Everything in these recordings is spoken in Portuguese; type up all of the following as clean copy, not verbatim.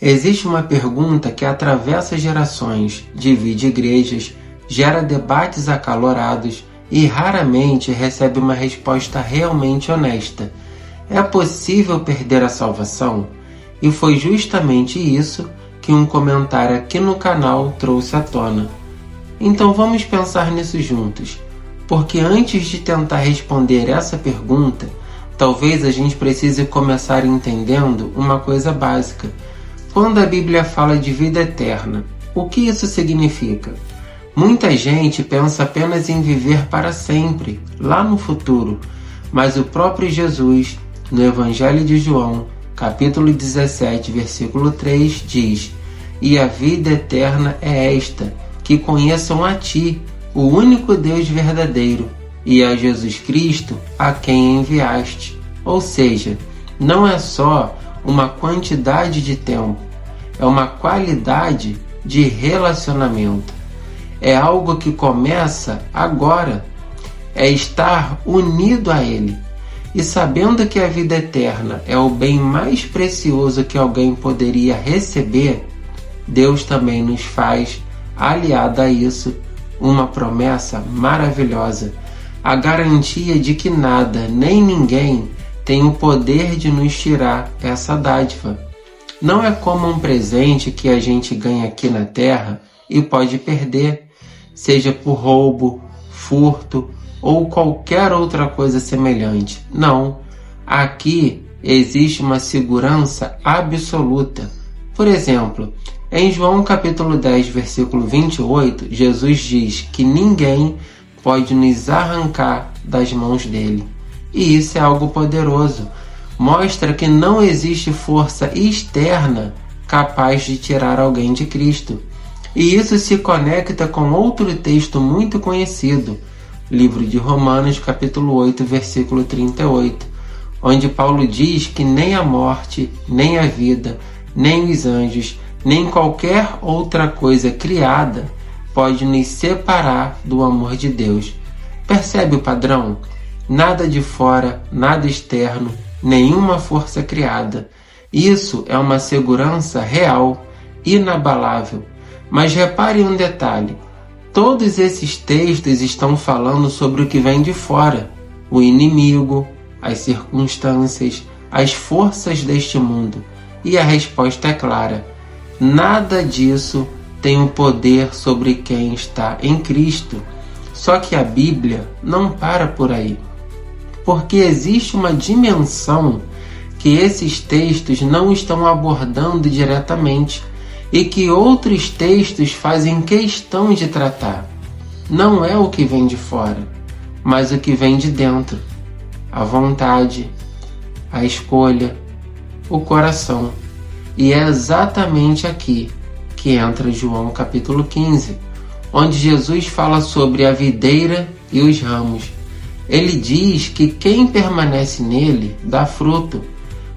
Existe uma pergunta que atravessa gerações, divide igrejas, gera debates acalorados e raramente recebe uma resposta realmente honesta. É possível perder a salvação? E foi justamente isso que um comentário aqui no canal trouxe à tona. Então vamos pensar nisso juntos, porque antes de tentar responder essa pergunta, talvez a gente precise começar entendendo uma coisa básica. Quando a Bíblia fala de vida eterna, o que isso significa? Muita gente pensa apenas em viver para sempre, lá no futuro, mas o próprio Jesus, no Evangelho de João, capítulo 17, versículo 3, diz: "E a vida eterna é esta, que conheçam a Ti, o único Deus verdadeiro, e a Jesus Cristo, a quem enviaste." Ou seja, não é só uma quantidade de tempo, é uma qualidade de relacionamento. É algo que começa agora, é estar unido a Ele. E sabendo que a vida eterna é o bem mais precioso que alguém poderia receber, Deus também nos faz, aliado a isso, uma promessa maravilhosa, a garantia de que nada nem ninguém tem o poder de nos tirar essa dádiva. Não é como um presente que a gente ganha aqui na Terra e pode perder, seja por roubo, furto ou qualquer outra coisa semelhante. Não, aqui existe uma segurança absoluta. Por exemplo, em João capítulo 10, versículo 28, Jesus diz que ninguém pode nos arrancar das mãos dele. E isso é algo poderoso. Mostra que não existe força externa capaz de tirar alguém de Cristo. E isso se conecta com outro texto muito conhecido, livro de Romanos, capítulo 8, versículo 38, onde Paulo diz que nem a morte, nem a vida, nem os anjos, nem qualquer outra coisa criada pode nos separar do amor de Deus. Percebe o padrão? Nada de fora, nada externo, nenhuma força criada. Isso é uma segurança real, inabalável. Mas repare um detalhe. Todos esses textos estão falando sobre o que vem de fora, o inimigo, as circunstâncias, as forças deste mundo. E a resposta é clara: nada disso tem o poder sobre quem está em Cristo. Só que a Bíblia não para por aí, porque existe uma dimensão que esses textos não estão abordando diretamente e que outros textos fazem questão de tratar. Não é o que vem de fora, mas o que vem de dentro. A vontade, a escolha, o coração. E é exatamente aqui que entra João capítulo 15, onde Jesus fala sobre a videira e os ramos. Ele diz que quem permanece nele dá fruto,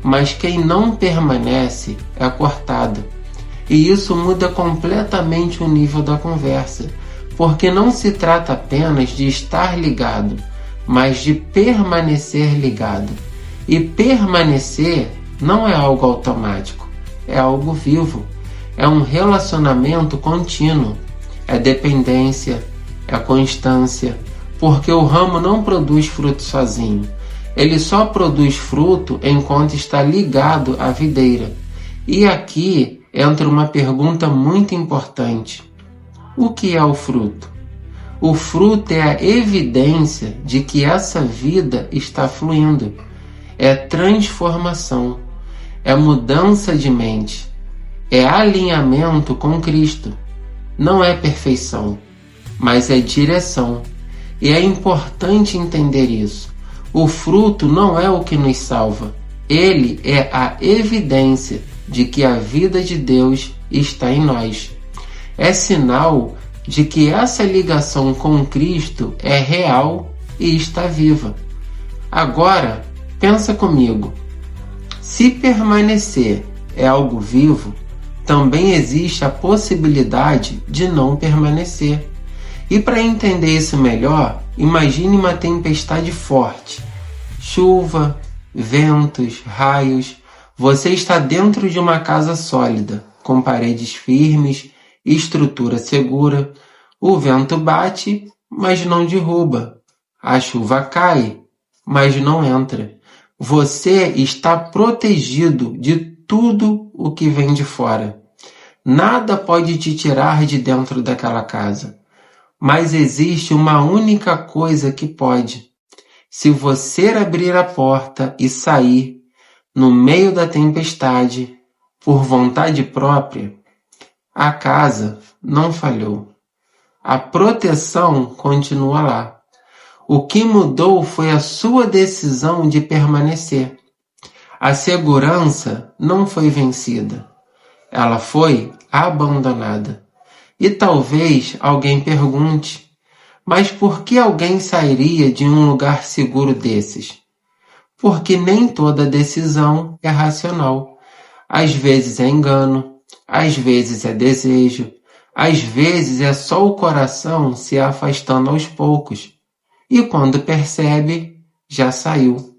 mas quem não permanece é cortado. E isso muda completamente o nível da conversa, porque não se trata apenas de estar ligado, mas de permanecer ligado. E permanecer não é algo automático, é algo vivo, é um relacionamento contínuo, é dependência, é constância, porque o ramo não produz fruto sozinho, ele só produz fruto enquanto está ligado à videira. E aqui entra uma pergunta muito importante: o que é o fruto? O fruto é a evidência de que essa vida está fluindo, é transformação, é mudança de mente, é alinhamento com Cristo. Não é perfeição, mas é direção. E é importante entender isso. O fruto não é o que nos salva, ele é a evidência de que a vida de Deus está em nós. É sinal de que essa ligação com Cristo é real e está viva. Agora, pensa comigo. Se permanecer é algo vivo, também existe a possibilidade de não permanecer. E para entender isso melhor, imagine uma tempestade forte. Chuva, ventos, raios. Você está dentro de uma casa sólida, com paredes firmes, estrutura segura. O vento bate, mas não derruba. A chuva cai, mas não entra. Você está protegido de tudo o que vem de fora. Nada pode te tirar de dentro daquela casa. Mas existe uma única coisa que pode. Se você abrir a porta e sair no meio da tempestade, por vontade própria, a casa não falhou. A proteção continua lá. O que mudou foi a sua decisão de permanecer. A segurança não foi vencida. Ela foi abandonada. E talvez alguém pergunte, mas por que alguém sairia de um lugar seguro desses? Porque nem toda decisão é racional. Às vezes é engano, às vezes é desejo, às vezes é só o coração se afastando aos poucos. E quando percebe, já saiu.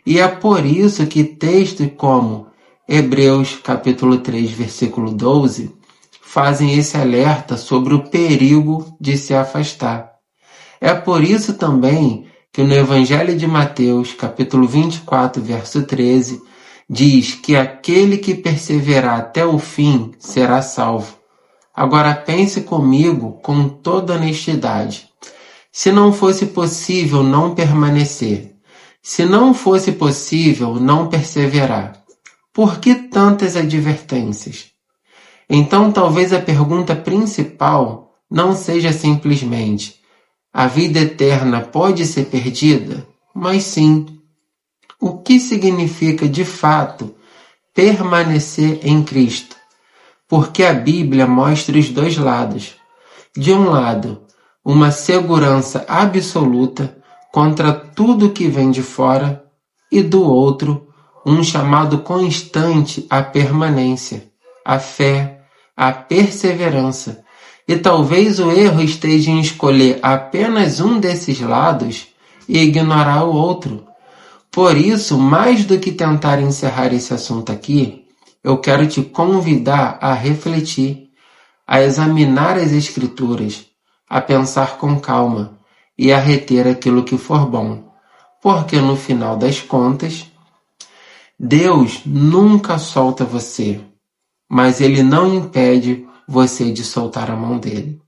E é por isso que textos como Hebreus capítulo 3, versículo 12, fazem esse alerta sobre o perigo de se afastar. É por isso também que no Evangelho de Mateus, capítulo 24, verso 13, diz que aquele que perseverar até o fim será salvo. Agora pense comigo com toda honestidade. Se não fosse possível não permanecer, se não fosse possível não perseverar, por que tantas advertências? Então talvez a pergunta principal não seja simplesmente: a vida eterna pode ser perdida? Mas sim, o que significa de fato permanecer em Cristo? Porque a Bíblia mostra os dois lados. De um lado, uma segurança absoluta contra tudo que vem de fora, e do outro, um chamado constante à permanência, à fé, à perseverança. E talvez o erro esteja em escolher apenas um desses lados e ignorar o outro. Por isso, mais do que tentar encerrar esse assunto aqui, eu quero te convidar a refletir, a examinar as Escrituras, a pensar com calma e a reter aquilo que for bom. Porque no final das contas, Deus nunca solta você, mas Ele não impede você de soltar a mão dele.